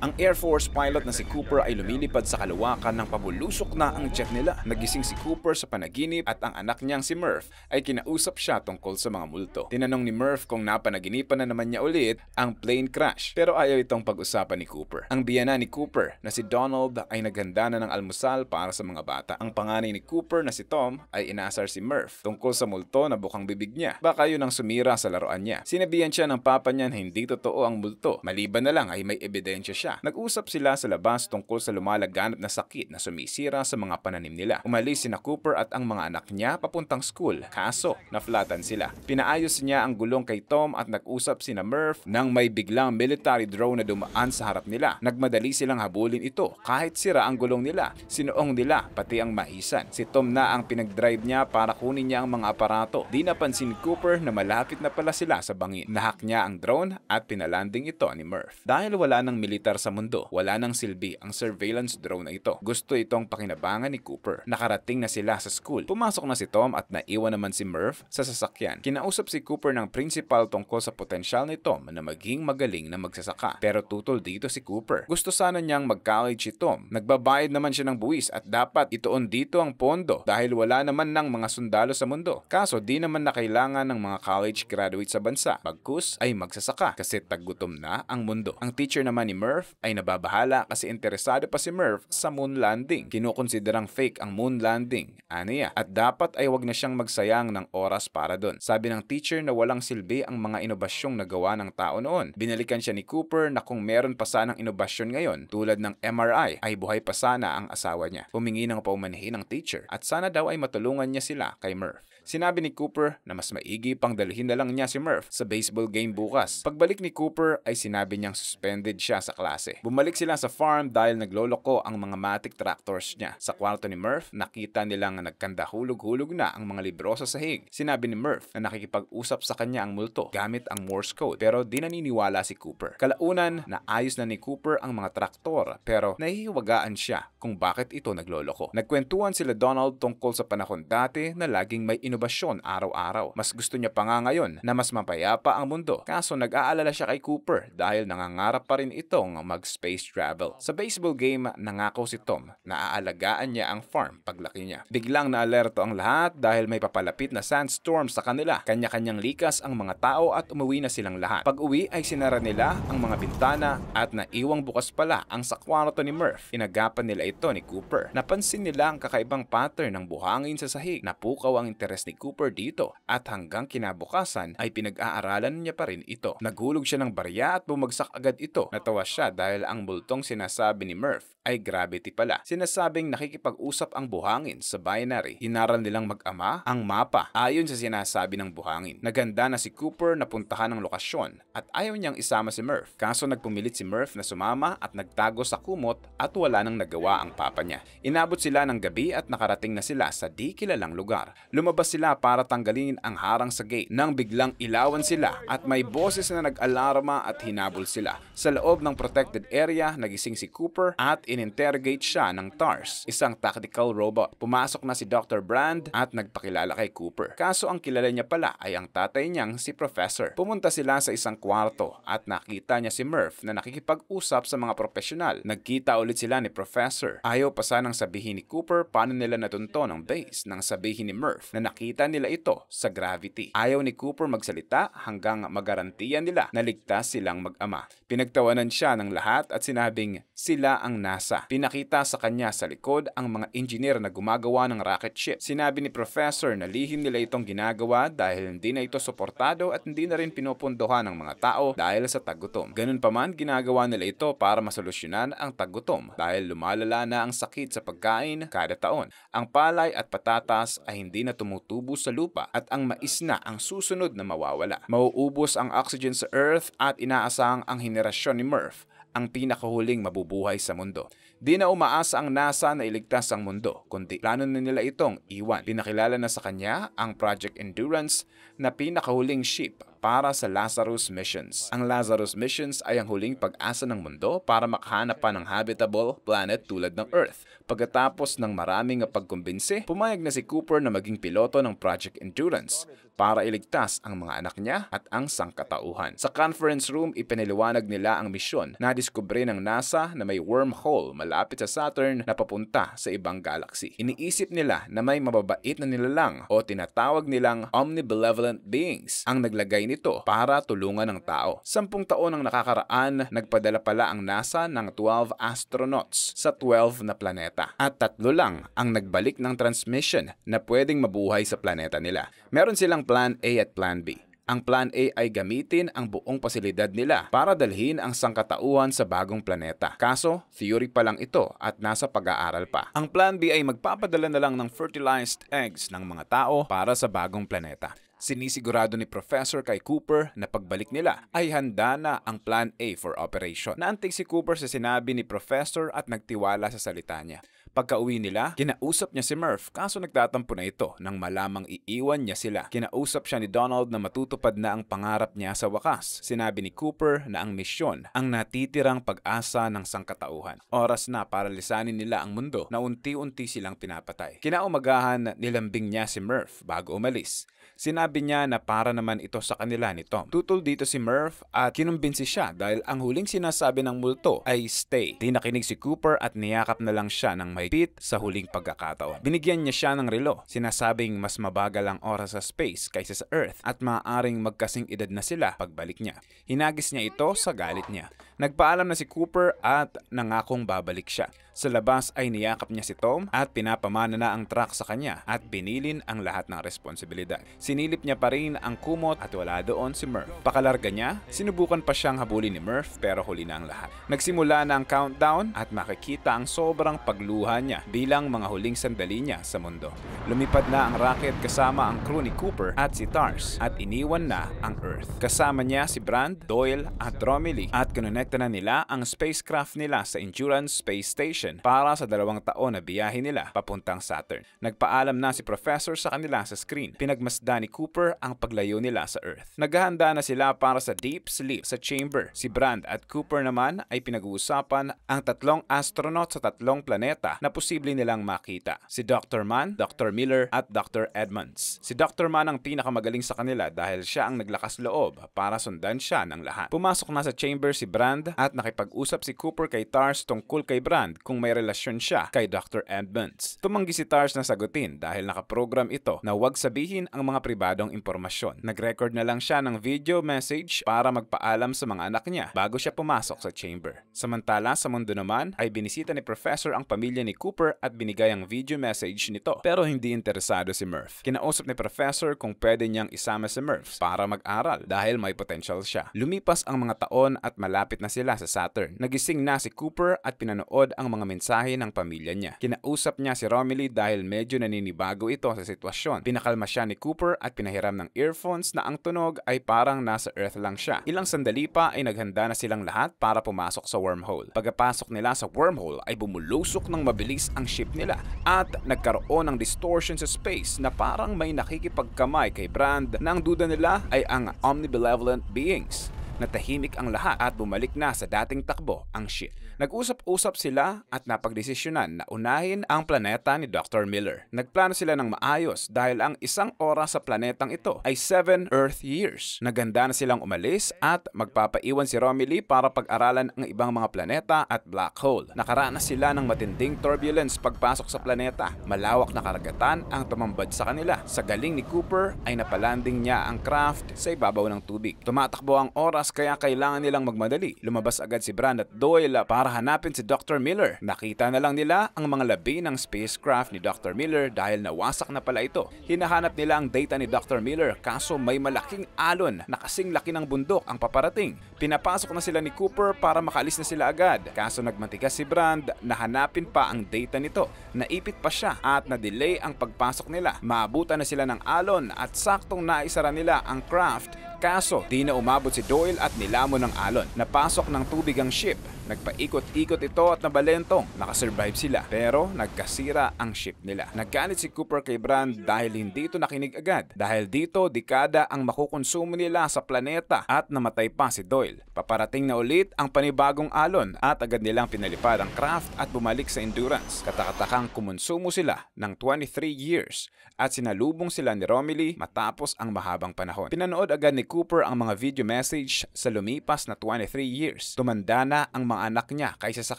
Ang Air Force pilot na si Cooper ay lumilipad sa kalawakan ng pabulusok na ang jet nila. Nagising si Cooper sa panaginip at ang anak niyang si Murph ay kinausap siya tungkol sa mga multo. Tinanong ni Murph kung napanaginipan na naman niya ulit ang plane crash pero ayaw itong pag-usapan ni Cooper. Ang biyana ni Cooper na si Donald ay naghanda na ng almusal para sa mga bata. Ang panganay ni Cooper na si Tom ay inaasar si Murph tungkol sa multo na bukang bibig niya. Baka yun ang sumira sa laruan niya. Sinabihan siya ng papa niya na hindi totoo ang multo. Maliban na lang ay may ebidensya siya. Nag-usap sila sa labas tungkol sa lumalaganap na sakit na sumisira sa mga pananim nila. Umalis sina Cooper at ang mga anak niya papuntang school. Kaso, naflatan sila. Pinaayos niya ang gulong kay Tom at nag-usap sina Murph nang may biglang military drone na dumaan sa harap nila. Nagmadali silang habulin ito kahit sira ang gulong nila, sinuong nila, pati ang mahisan. Si Tom na ang pinag-drive niya para kunin niya ang mga aparato. Di napansin ni Cooper na malapit na pala sila sa bangin. Nahak niya ang drone at pinalanding ito ni Murph. Dahil wala ng militar sa mundo, wala nang silbi ang surveillance drone na ito. Gusto itong pakinabangan ni Cooper. Nakarating na sila sa school. Pumasok na si Tom at naiwan naman si Murph sa sasakyan. Kinausap si Cooper ng principal tungkol sa potensyal ni Tom na maging magaling na magsasaka. Pero tutol dito si Cooper. Gusto sana niyang mag-college si Tom. Nagbabayad naman siya ng buwis at dapat ituon dito ang pondo dahil wala naman ng mga sundalo sa mundo. Kaso di naman na kailangan ng mga college graduate sa bansa. Bagkus ay magsasaka kasi taggutom na ang mundo. Ang teacher naman ni Murph ay nababahala kasi interesado pa si Murph sa moon landing. Kinukonsiderang fake ang moon landing, aniya, at dapat ay wag na siyang magsayang ng oras para doon. Sabi ng teacher na walang silbi ang mga inobasyong nagawa ng tao noon. Binalikan siya ni Cooper na kung meron pa sanang inobasyon ngayon tulad ng MRI ay buhay pa sana ang asawa niya. Humingi ng paumanhin ng teacher at sana daw ay matulungan niya sila kay Murph. Sinabi ni Cooper na mas maigi pang dalhin na lang niya si Murph sa baseball game bukas. Pagbalik ni Cooper ay sinabi niyang suspended siya sa klase. Bumalik sila sa farm dahil nagloloko ang mga matic tractors niya. Sa kwarto ni Murph, nakita nilang nagkanda hulog-hulog na ang mga libro sa sahig. Sinabi ni Murph na nakikipag-usap sa kanya ang multo gamit ang Morse code pero di naniniwala si Cooper. Kalaunan, naayos na ni Cooper ang mga traktor pero nahihiwagaan siya kung bakit ito nagloloko. Nagkwentuhan sila Donald tungkol sa panahon dati na laging may inobasyon araw-araw. Mas gusto niya pa nga ngayon na mas mapayapa ang mundo. Kaso nag-aalala siya kay Cooper dahil nangangarap pa rin itong mag-space travel. Sa baseball game, nangako si Tom na aalagaan niya ang farm paglaki niya. Biglang naalerto ang lahat dahil may papalapit na sandstorm sa kanila. Kanya-kanyang likas ang mga tao at umuwi na silang lahat. Pag-uwi ay sinara nila ang mga bintana at naiwang bukas pala ang sa kwarto ni Murph. Inagapan nila ito ni Cooper. Napansin nila ang kakaibang pattern ng buhangin sa sahig. Napukaw ang interes ni Cooper dito at hanggang kinabukasan ay pinag-aaralan niya pa rin ito. Naghulog siya ng barya at bumagsak agad ito. Natawa siya dahil ang bultong sinasabi ni Murph ay gravity pala. Sinasabing nakikipag-usap ang buhangin sa binary. Inaral nilang mag-ama ang mapa ayon sa sinasabi ng buhangin. Naganda na si Cooper na puntahan ang lokasyon at ayaw niyang isama si Murph. Kaso nagpumilit si Murph na sumama at nagtago sa kumot at wala nang nagawa ang papa niya. Inabot sila ng gabi at nakarating na sila sa di kilalang lugar. Lumabas sila para tanggalin ang harang sa gate nang biglang ilawan sila at may boses na nag-alarma at hinabol sila. Sa loob ng protected area, nagising si Cooper at in-interrogate siya ng TARS, isang tactical robot. Pumasok na si Dr. Brand at nagpakilala kay Cooper. Kaso ang kilala niya pala ay ang tatay niyang si Professor. Pumunta sila sa isang kwarto at nakita niya si Murph na nakikipag-usap sa mga profesional. Nagkita ulit sila ni Professor. Ayaw pa sanang sabihin ni Cooper paano nila natunto ng base nang sabihin ni Murph na nakita nila ito sa gravity. Ayaw ni Cooper magsalita hanggang magarantiyan nila na ligtas silang mag-ama. Pinagtawanan siya ng lahat at sinabing sila ang NASA. Pinakita sa kanya sa likod ang mga engineer na gumagawa ng rocket ship. Sinabi ni Professor na lihim nila itong ginagawa dahil hindi na ito suportado at hindi na rin pinupundohan ng mga tao dahil sa taggutom. Ganun pa man, ginagawa nila ito para masolusyonan ang taggutom dahil lumalala na ang sakit sa pagkain kada taon. Ang palay at patatas ay hindi na tumutubo sa lupa at ang mais na ang susunod na mawawala. Mauubos ang oxygen sa Earth at inaasahang ang henerasyon ni Murph ang pinakahuling mabubuhay sa mundo. Di na umaasa ang NASA na iligtas ang mundo, kundi plano na nila itong iwan. Pinakilala na sa kanya ang Project Endurance na pinakahuling ship para sa Lazarus Missions. Ang Lazarus Missions ay ang huling pag-asa ng mundo para makahanap pa ng habitable planet tulad ng Earth. Pagkatapos ng maraming pagkumbinsi, pumayag na si Cooper na maging piloto ng Project Endurance. para iligtas ang mga anak niya at ang sangkatauhan. Sa conference room, ipinaliwanag nila ang misyon na diskubre ng NASA na may wormhole malapit sa Saturn na papunta sa ibang galaxy. Iniisip nila na may mababait na nilalang o tinatawag nilang omnibenevolent beings ang naglagay nito para tulungan ng tao. 10 taon ang nakakaraan, nagpadala pala ang NASA ng 12 astronauts sa 12 na planeta. At 3 lang ang nagbalik ng transmission na pwedeng mabuhay sa planeta nila. Meron silang Plan A at Plan B. Ang Plan A ay gamitin ang buong pasilidad nila para dalhin ang sangkatauhan sa bagong planeta. Kaso, theory pa lang ito at nasa pag-aaral pa. Ang Plan B ay magpapadala na lang ng fertilized eggs ng mga tao para sa bagong planeta. Sinisigurado ni Professor kay Cooper na pagbalik nila ay handa na ang Plan A for operation. Naantig si Cooper sa sinabi ni Professor at nagtiwala sa salita niya. Pagka-uwi nila, kinausap niya si Murph kaso nagtatampo na ito nang malamang iiwan niya sila. Kinausap siya ni Donald na matutupad na ang pangarap niya sa wakas. Sinabi ni Cooper na ang misyon ang natitirang pag-asa ng sangkatauhan. Oras na para lisanin nila ang mundo na unti-unti silang pinapatay. Kinaumagahan, nilambing niya si Murph bago umalis. Sinabi niya na para naman ito sa kanila ni Tom. Tutol dito si Murph at kinumbinsi siya dahil ang huling sinasabi ng multo ay stay. Di nakinig si Cooper at niyakap na lang siya ng mahigpit sa huling pagkakataon. Binigyan niya siya ng relo. Sinasabing mas mabagal ang oras sa space kaysa sa Earth at maaaring magkasing edad na sila pagbalik niya. Hinagis niya ito sa galit niya. Nagpaalam na si Cooper at nangakong babalik siya. Sa labas ay niyakap niya si Tom at pinapamana na ang truck sa kanya at binilin ang lahat ng responsibilidad. Sinilip niya pa rin ang kumot at wala doon si Murph. Pakalarga niya, sinubukan pa siyang habulin ni Murph pero huli na ang lahat. Nagsimula na ang countdown at makikita ang sobrang pagluha niya bilang mga huling sandali niya sa mundo. Lumipad na ang rocket kasama ang crew ni Cooper at si Tars at iniwan na ang Earth. Kasama niya si Brand, Doyle at Romilly at kinonekta na nila ang spacecraft nila sa Endurance Space Station para sa 2 taon na biyahe nila papuntang Saturn. Nagpaalam na si Professor sa kanila sa screen. Pinagmasda ni Cooper ang paglayo nila sa Earth. Naghahanda na sila para sa deep sleep sa chamber. Si Brand at Cooper naman ay pinag-uusapan ang 3 astronaut sa 3 planeta na posible nilang makita. Si Dr. Mann, Dr. Miller at Dr. Edmonds. Si Dr. Mann ang pinakamagaling sa kanila dahil siya ang naglakas loob para sundan siya ng lahat. Pumasok na sa chamber si Brand at nakipag-usap si Cooper kay Tars tungkol kay Brand kung may relasyon siya kay Dr. Edmonds. Tumanggi si Tars na sagutin dahil nakaprogram ito na huwag sabihin ang mga pribadong impormasyon. Nag-record na lang siya ng video message para magpaalam sa mga anak niya bago siya pumasok sa chamber. Samantala sa mundo naman ay binisita ni Professor ang pamilya ni Cooper at binigay ang video message nito pero hindi interesado si Murph. Kinausap ni Professor kung pwede niyang isama si Murph para mag-aral dahil may potential siya. Lumipas ang mga taon at malapit na sila sa Saturn. Nagising na si Cooper at pinanood ang mga mensahe ng pamilya niya. Kinausap niya si Romilly dahil medyo naninibago ito sa sitwasyon. Pinakalma siya ni Cooper at pinahiram ng earphones na ang tunog ay parang nasa Earth lang siya. Ilang sandali pa ay naghanda na silang lahat para pumasok sa wormhole. Pagkapasok nila sa wormhole ay bumulusok ng mabilis ang ship nila at nagkaroon ng distortion sa space na parang may nakikipagkamay kay Brand na ang duda nila ay ang omnibenevolent beings. Natahimik ang lahat at bumalik na sa dating takbo ang ship. Nag-usap-usap sila at napagdesisyonan na unahin ang planeta ni Dr. Miller. Nagplano sila ng maayos dahil ang 1 oras sa planetang ito ay 7 Earth years. Naganda na silang umalis at magpapaiwan si Romilly para pag-aralan ang ibang mga planeta at black hole. Nakaranas sila ng matinding turbulence pagpasok sa planeta. Malawak na karagatan ang tumambad sa kanila. Sa galing ni Cooper ay napalanding niya ang craft sa ibabaw ng tubig. Tumatakbo ang oras kaya kailangan nilang magmadali. Lumabas agad si Brand at Doyle para hanapin si Dr. Miller. Nakita na lang nila ang mga labi ng spacecraft ni Dr. Miller dahil nawasak na pala ito. Hinahanap nila ang data ni Dr. Miller kaso may malaking alon na kasing laki ng bundok ang paparating. Pinapasok na sila ni Cooper para makaalis na sila agad. Kaso nagmatigas si Brand na hanapin pa ang data nito. Naipit pa siya at na-delay ang pagpasok nila. Maabutan na sila ng alon at saktong naisara nila ang craft. Kaso, di na umabot si Doyle at nilamon ng alon. Napasok ng tubig ang ship. Nagpaikot-ikot ito at nabalentong. Nakasurvive sila pero nagkasira ang ship nila. Naggalit si Cooper kay Brand dahil hindi ito nakinig agad. Dahil dito, dekada ang makukonsumo nila sa planeta at namatay pa si Doyle. Paparating na ulit ang panibagong alon at agad nilang pinalipad ang craft at bumalik sa Endurance. Katakatakang kumonsumo sila ng 23 years at sinalubong sila ni Romilly matapos ang mahabang panahon. Pinanood agad ni Cooper ang mga video message sa lumipas na 23 years. Tumanda na ang mga anak niya kaysa sa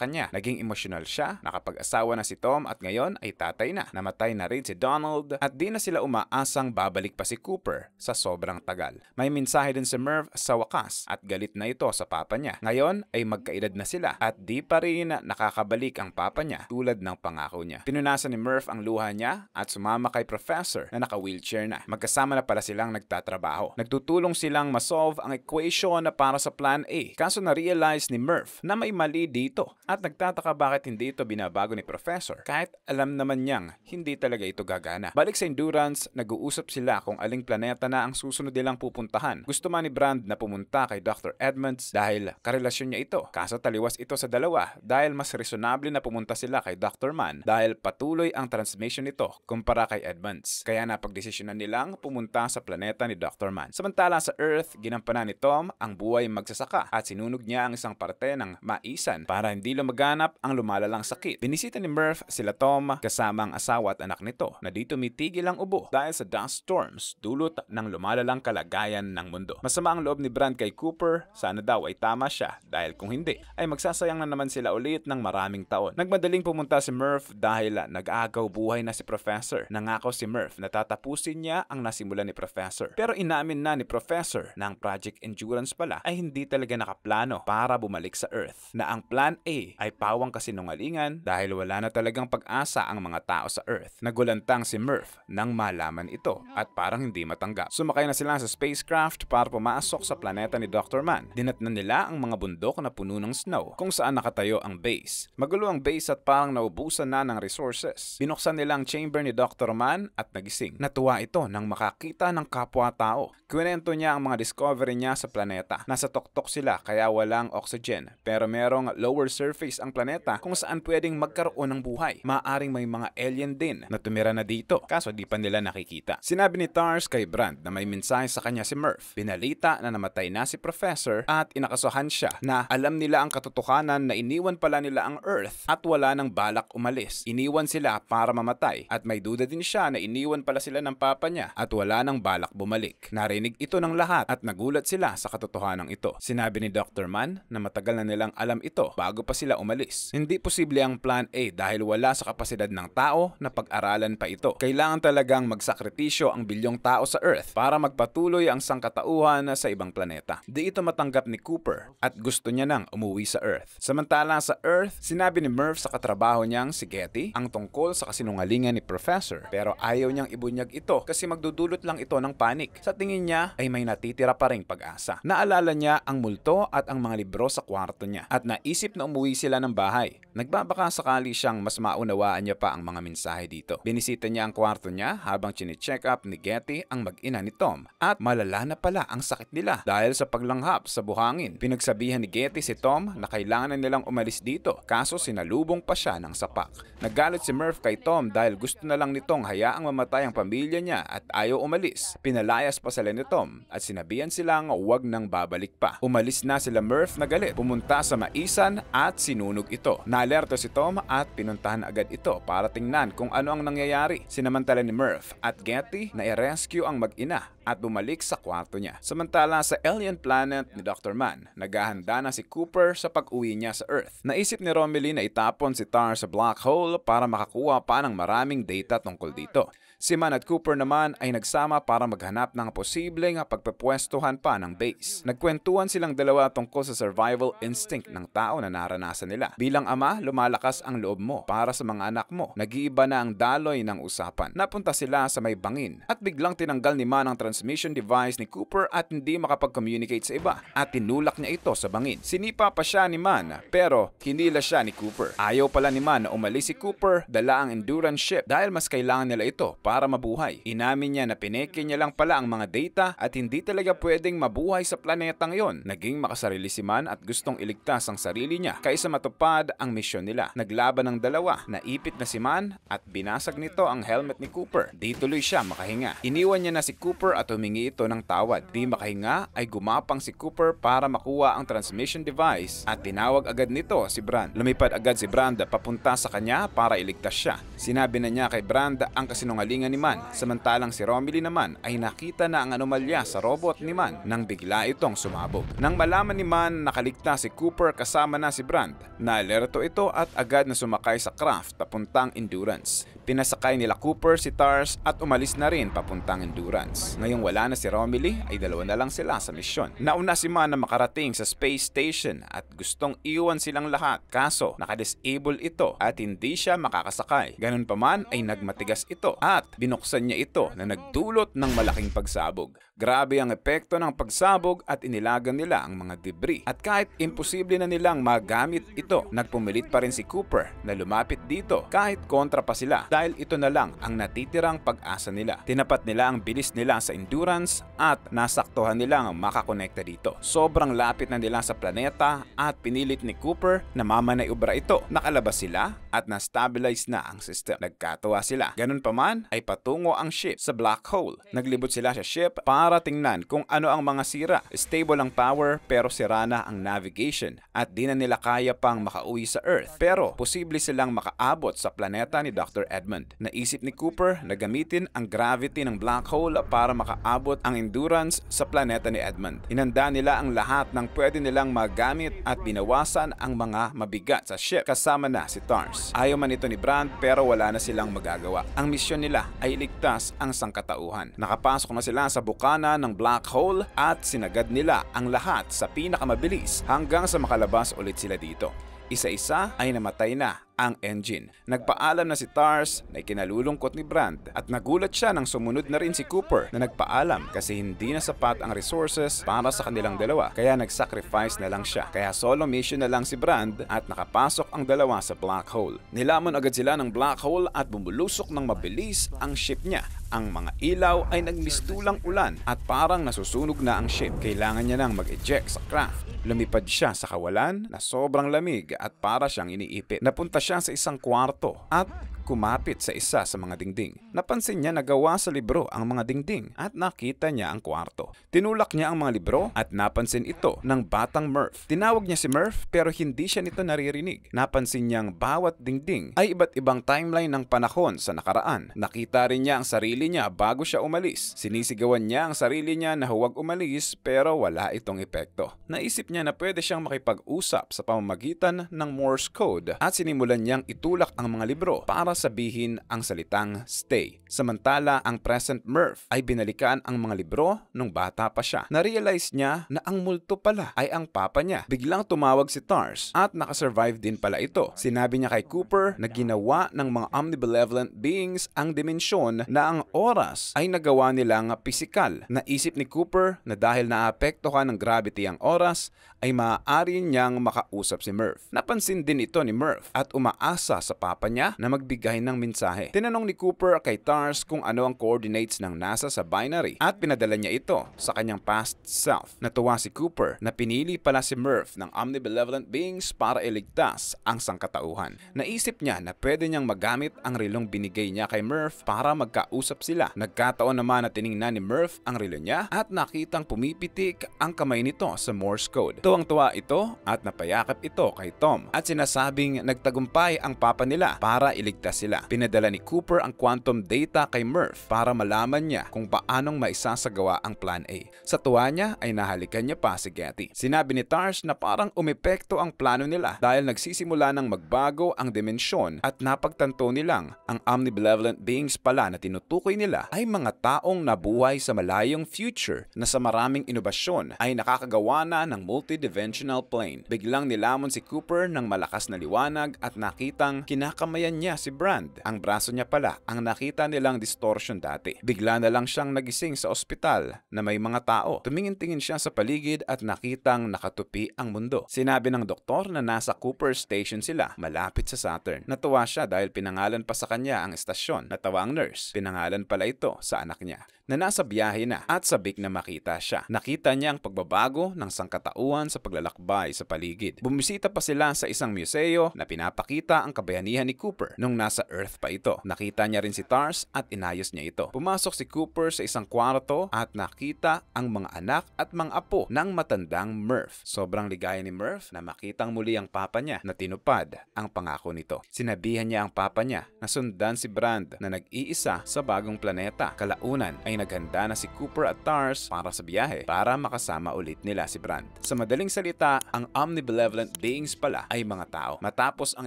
kanya. Naging emosyonal siya, nakapag-asawa na si Tom at ngayon ay tatay na. Namatay na rin si Donald at di na sila umaasang babalik pa si Cooper sa sobrang tagal. May mensahe din si Merv sa wakas at galit na ito sa papa niya. Ngayon ay magkaedad na sila at di pa rin nakakabalik ang papa niya tulad ng pangako niya. Pinunasan ni Merv ang luha niya at sumama kay Professor na naka-wheelchair na. Magkasama na pala silang nagtatrabaho. Nagtutulong silang masolve ang equation na para sa Plan A. Kaso na-realize ni Merv na may mali dito at nagtataka bakit hindi ito binabago ni Professor kahit alam naman niyang hindi talaga ito gagana. Balik sa Endurance, nag-uusap sila kung aling planeta na ang susunod nilang pupuntahan. Gusto man ni Brand na pumunta kay Dr. Edmonds dahil karelasyon niya ito. Kaso taliwas ito sa dalawa dahil mas reasonable na pumunta sila kay Dr. Mann dahil patuloy ang transmission nito kumpara kay Edmonds. Kaya napagdesisyonan nilang pumunta sa planeta ni Dr. Mann. Samantala sa Earth, ginampanan ni Tom ang buhay magsasaka at sinunog niya ang isang parte ng maisan para hindi lumaganap ang lumalalang sakit. Binisita ni Murph sila Tom kasama ang asawa at anak nito na dito mitigil ang ubo dahil sa dust storms dulot ng lumalalang kalagayan ng mundo. Masama ang loob ni Brand kay Cooper, sana daw ay tama siya dahil kung hindi ay magsasayang na naman sila ulit ng maraming taon. Nagmadaling pumunta si Murph dahil nag-aagaw buhay na si Professor. Nangako si Murph na tatapusin niya ang nasimulan ni Professor. Pero inamin na ni Professor na ang Project Endurance pala ay hindi talaga nakaplano para bumalik sa Earth. Na ang Plan A ay pawang kasinungalingan dahil wala na talagang pag-asa ang mga tao sa Earth. Nagulantang si Murph nang malaman ito at parang hindi matanggap. Sumakay na sila sa spacecraft para pumasok sa planeta ni Dr. Mann. Dinatnan nila ang mga bundok na puno ng snow kung saan nakatayo ang base. Magulo ang base at parang naubusan na ng resources. Binuksan nila ang chamber ni Dr. Mann at nagising. Natuwa ito nang makakita ng kapwa-tao. Kwento niya ang mga discovery niya sa planeta. Nasa tuktok sila kaya walang oxygen pero merong lower surface ang planeta kung saan pwedeng magkaroon ng buhay. Maaring may mga alien din na tumira na dito kaso di pa nila nakikita. Sinabi ni Tars kay Brand na may mensahe sa kanya si Murph. Pinalita na namatay na si Professor at inakasuhan siya na alam nila ang katotohanan na iniwan pala nila ang Earth at wala nang balak umalis. Iniwan sila para mamatay at may duda din siya na iniwan pala sila ng papa niya at wala nang balak bumalik. Narinig ito ng lahat at nagulat sila sa katotohanan ito. Sinabi ni Dr. Mann na matagal na nilang alam ito bago pa sila umalis. Hindi posible ang Plan A dahil wala sa kapasidad ng tao na pag-aralan pa ito. Kailangan talagang magsakripisyo ang bilyong tao sa Earth para magpatuloy ang sangkatauhan sa ibang planeta. Di ito matanggap ni Cooper at gusto niya nang umuwi sa Earth. Samantala sa Earth, sinabi ni Murph sa katrabaho niyang si Getty ang tungkol sa kasinungalingan ni Professor pero ayaw niyang ibunyag ito kasi magdudulot lang ito ng panic. Sa tingin niya ay may natitira pa ring pag-asa. Naalala niya ang multo at ang mga libro sa kwarto niya at naisip na umuwi sila ng bahay. Nagbabaka sakali siyang mas maunawaan niya pa ang mga mensahe dito. Binisita niya ang kwarto niya habang chine-check up ni Getty ang mag-ina ni Tom at malala na pala ang sakit nila dahil sa paglanghap sa buhangin. Pinagsabihan ni Getty si Tom na kailangan nilang umalis dito kaso sinalubong pa siya ng sapak. Naggalit si Murph kay Tom dahil gusto na lang nitong hayaang mamatay ang pamilya niya at ayaw umalis. Pinalayas pa sila ni Tom at sinabihan silang huwag nang babalik pa. Umalis na sila Murph na galit. Pumunta sa maisan at sinunog ito. Naalerto si Tom at pinuntahan agad ito para tingnan kung ano ang nangyayari. Sinamantala ni Murph at Getty na i-rescue ang mag-ina at bumalik sa kwarto niya. Samantala sa alien planet ni Dr. Mann, naghahanda na si Cooper sa pag-uwi niya sa Earth. Naisip ni Romilly na itapon si Tar sa black hole para makakuha pa ng maraming data tungkol dito. Si Mann at Cooper naman ay nagsama para maghanap ng posibleng pagpepwestuhan pa ng base. Nagkwentuhan silang dalawa tungkol sa survival instinct ng tao na naranasan nila. Bilang ama, lumalakas ang loob mo para sa mga anak mo. Nag-iiba na ang daloy ng usapan. Napunta sila sa may bangin at biglang tinanggal ni Mann ang transmission device ni Cooper at hindi makapag-communicate sa iba at tinulak niya ito sa bangin. Sinipa pa siya ni Mann pero hinila siya ni Cooper. Ayaw pala ni Mann na umalis si Cooper dala ang endurance ship dahil mas kailangan nila ito para para mabuhay. Inamin niya na pineke niya lang pala ang mga data at hindi talaga pwedeng mabuhay sa planetang yon. Naging makasarili si Man at gustong iligtas ang sarili niya kaysa matupad ang misyon nila. Naglaban ng dalawa, naipit na si Man at binasag nito ang helmet ni Cooper. Di tuloy siya makahinga. Iniwan niya na si Cooper at humingi ito ng tawad. Di makahinga ay gumapang si Cooper para makuha ang transmission device at tinawag agad nito si Brand. Lumipad agad si Brand papunta sa kanya para iligtas siya. Sinabi na niya kay Brand ang kasinungalingan ni Man, samantalang si Romilly naman ay nakita na ang anomalya sa robot ni Man nang bigla itong sumabog. Nang malaman ni Man nakaligtas si Cooper kasama na si Brand, naalerto ito at agad na sumakay sa craft papuntang Endurance. Pinasakay nila Cooper si Tars at umalis na rin papuntang Endurance. Ngayong wala na si Romilly ay dalawa na lang sila sa misyon. Nauna si Man na makarating sa space station at gustong iwan silang lahat, kaso nakadisable ito at hindi siya makakasakay. Ganun pa man ay nagmatigas ito at binuksan niya ito na nagdulot ng malaking pagsabog. Grabe ang epekto ng pagsabog at inilagan nila ang mga debris. At kahit imposible na nilang magamit ito, nagpumilit pa rin si Cooper na lumapit dito kahit kontra pa sila dahil ito na lang ang natitirang pag-asa nila. Tinapat nila ang bilis nila sa Endurance at nasaktuhan nila ang makakonekta dito. Sobrang lapit na nila sa planeta at pinilit ni Cooper na mamaniobra ito. Nakalabas sila at na-stabilize na ang system. Nagkatawa sila. Ganun pa man ay patungo ang ship sa black hole. Naglibot sila sa ship para tingnan kung ano ang mga sira. Stable ang power pero sira na ang navigation at di na nila kaya pang makauwi sa Earth. Pero posible silang makaabot sa planeta ni Dr. Edmund. Naisip ni Cooper na gamitin ang gravity ng black hole para makaabot ang Endurance sa planeta ni Edmund. Inanda nila ang lahat ng pwede nilang magamit at binawasan ang mga mabigat sa ship kasama na si Tars. Ayaw man ito ni Brand pero wala na silang magagawa. Ang misyon nila ay iligtas ang sangkatauhan. Nakapasok na sila sa bukana ng black hole at sinagad nila ang lahat sa pinakamabilis hanggang sa makalabas ulit sila dito. Isa-isa ay namatay na ang engine. Nagpaalam na si Tars na ikinalulungkot ni Brand at nagulat siya nang sumunod na rin si Cooper na nagpaalam kasi hindi na sapat ang resources para sa kanilang dalawa kaya nag-sacrifice na lang siya. Kaya solo mission na lang si Brand at nakapasok ang dalawa sa black hole. Nilamon agad sila ng black hole at bumulusok ng mabilis ang ship niya. Ang mga ilaw ay nagmistulang ulan at parang nasusunog na ang ship. Kailangan niya nang mag-eject sa craft. Lumipad siya sa kawalan na sobrang lamig at para siyang iniipit. Napunta siya sa isang kwarto at kumapit sa isa sa mga dingding. Napansin niya na gawa sa libro ang mga dingding at nakita niya ang kwarto. Tinulak niya ang mga libro at napansin ito ng batang Murph. Tinawag niya si Murph pero hindi siya nito naririnig. Napansin niyang bawat dingding ay iba't ibang timeline ng panahon sa nakaraan. Nakita rin niya ang sarili niya bago siya umalis. Sinisigawan niya ang sarili niya na huwag umalis pero wala itong epekto. Naisip niya na pwede siyang makipag-usap sa pamamagitan ng Morse code at sinimulan niyang itulak ang mga libro para sabihin ang salitang stay. Samantala, ang present Murph ay binalikan ang mga libro nung bata pa siya. Na-realize niya na ang multo pala ay ang papa niya. Biglang tumawag si Tars at nakasurvive din pala ito. Sinabi niya kay Cooper na ginawa ng mga omnibenevolent beings ang dimensyon na ang oras ay nagawa nilang pisikal. Naisip ni Cooper na dahil naapektuhan ng gravity ang oras, ay maaari niyang makausap si Murph. Napansin din ito ni Murph at umaasa sa papa niya na magbigay ng mensahe. Tinanong ni Cooper kay Tars kung ano ang coordinates ng NASA sa binary at pinadala niya ito sa kanyang past self. Natuwa si Cooper na pinili pala si Murph ng omnibenevolent beings para iligtas ang sangkatauhan. Naisip niya na pwede niyang magamit ang relong binigay niya kay Murph para magkausap sila. Nagkataon naman na tiningnan ni Murph ang relo niya at nakitang pumipitik ang kamay nito sa Morse code. Tuwang-tuwa ito at napayakap ito kay Tom at sinasabing nagtagumpay ang papa nila para iligtas sila. Pinadala ni Cooper ang quantum data kay Murph para malaman niya kung paanong maisasagawa ang Plan A. Sa tuwa niya ay nahalikan niya pa si Getty. Sinabi ni Tars na parang umepekto ang plano nila dahil nagsisimula ng magbago ang dimensyon at napagtanto nilang ang omnibenevolent beings pala na tinutukoy nila ay mga taong nabuhay sa malayong future na sa maraming inobasyon ay nakakagawa na ng multidimensional plane. Biglang nilamon si Cooper ng malakas na liwanag at nakitang kinakamayan niya si Bert. Brand. Ang braso niya pala ang nakita nilang distortion dati. Bigla na lang siyang nagising sa ospital na may mga tao. Tumingin-tingin siya sa paligid at nakitang nakatupi ang mundo. Sinabi ng doktor na nasa Cooper Station sila, malapit sa Saturn. Natuwa siya dahil pinangalan pa sa kanya ang estasyon. Natawa ang nurse. Pinangalan pala ito sa anak niya na nasa biyahe na at sabik na makita siya. Nakita niya ang pagbabago ng sangkatauhan sa paglalakbay sa paligid. Bumisita pa sila sa isang museo na pinapakita ang kabayanihan ni Cooper nung nasa Earth pa ito. Nakita niya rin si Tars at inayos niya ito. Pumasok si Cooper sa isang kwarto at nakita ang mga anak at mga apo ng matandang Murph. Sobrang ligaya ni Murph na makitang muli ang papa niya na tinupad ang pangako nito. Sinabihan niya ang papa niya na sundan si Brand na nag-iisa sa bagong planeta. Kalaunan ay naghanda na si Cooper at Tars para sa biyahe para makasama ulit nila si Brand. Sa madaling salita, ang omnibenevolent beings pala ay mga tao. Matapos ang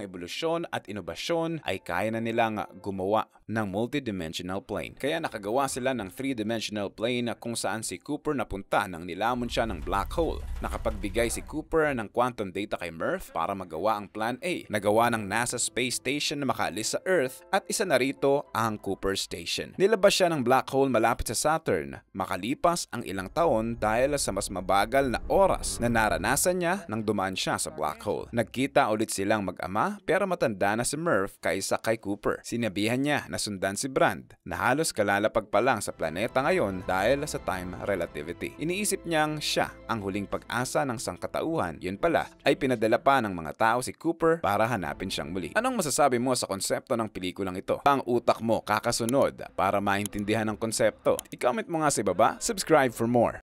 ebolusyon at inobasyon ay kaya na nilang gumawa ng multidimensional plane. Kaya nakagawa sila ng three-dimensional plane na kung saan si Cooper napunta nang nilamon siya ng black hole. Nakapagbigay si Cooper ng quantum data kay Murph para magawa ang Plan A. Nagawa ng NASA Space Station na makaalis sa Earth at isa na rito ang Cooper Station. Nilabas siya ng black hole malapit sa Saturn. Makalipas ang ilang taon dahil sa mas mabagal na oras na naranasan niya nang dumaan siya sa black hole. Nagkita ulit silang mag-ama pero matanda na si Murph kaysa kay Cooper. Sinabihan niya na sundan si Brand na halos kalalapag pa lang sa planeta ngayon dahil sa time relativity. Iniisip niyang siya ang huling pag-asa ng sangkatauhan. Yun pala ay pinadala pa ng mga tao si Cooper para hanapin siyang muli. Anong masasabi mo sa konsepto ng pelikulang ito? Ang utak mo kakasunod para maintindihan ang konsepto. I-comment mo nga sa ibaba. Subscribe for more.